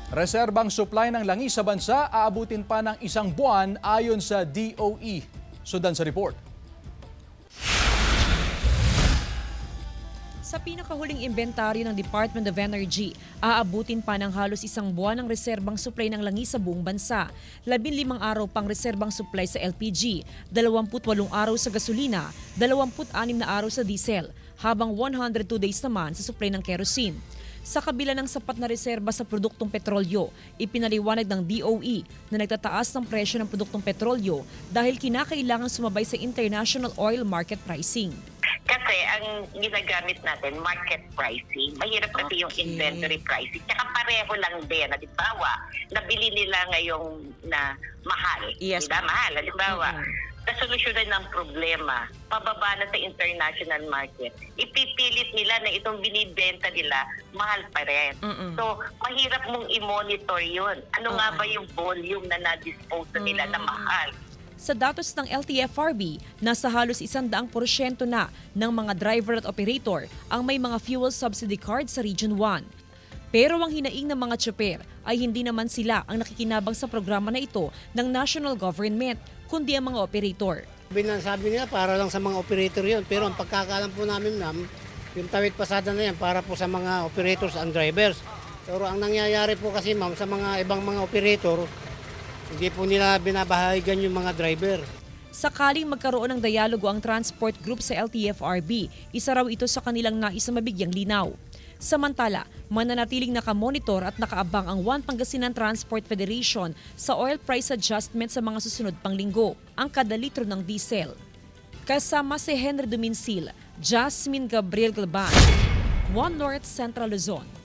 Reserbang supply ng langis sa bansa aabutin pa ng 1 buwan ayon sa DOE. Sundan sa report. Sa pinakahuling inventaryo ng Department of Energy, aabutin pa ng halos 1 buwan ang reserbang supply ng langis sa buong bansa. 15 araw pang reserbang supply sa LPG, 28 araw sa gasolina, 26 na araw sa diesel, habang 102 days naman sa supply ng kerosene. Sa kabila ng sapat na reserba sa produktong petrolyo, ipinaliwanag ng DOE na nagtataas ng presyo ng produktong petrolyo dahil kinakailangan sumabay sa international oil market pricing. Kasi ang ginagamit natin, market pricing. Mahirap kasi yung inventory pricing. Tsaka pareho lang din. Halimbawa, nabili nila ngayong na mahal. Yes, Diba? Mahal. Halimbawa, nasolusyonan ng problema, pababa na sa international market, ipipilit nila na itong binibenta nila, mahal pa rin. So, mahirap mong i-monitor yun. Ano nga ba yung volume na na-dispose nila na mahal? Sa datos ng LTFRB, nasa halos 100% na ng mga driver at operator ang may mga fuel subsidy card sa Region 1. Pero ang hinaing ng mga tsoper ay hindi naman sila ang nakikinabang sa programa na ito ng national government, kundi ang mga operator. Sabi nila para lang sa mga operator yun, pero ang pagkakalam po namin, ma'am, yung tawid pasada na yan para po sa mga operators and drivers. Pero ang nangyayari po kasi, ma'am, sa mga ibang mga operator, hindi po nila binabahagigan yung mga driver. Sakaling magkaroon ng dialogo ang transport group sa LTFRB, isa raw ito sa kanilang nais na mabigyang linaw. Samantala, mananatiling nakamonitor at nakaabang ang One Pangasinan Transport Federation sa oil price adjustment sa mga susunod pang linggo, ang kada litro ng diesel. Kasama si Henry Duminsil, Jasmine Gabriel Galban, One North Central Luzon.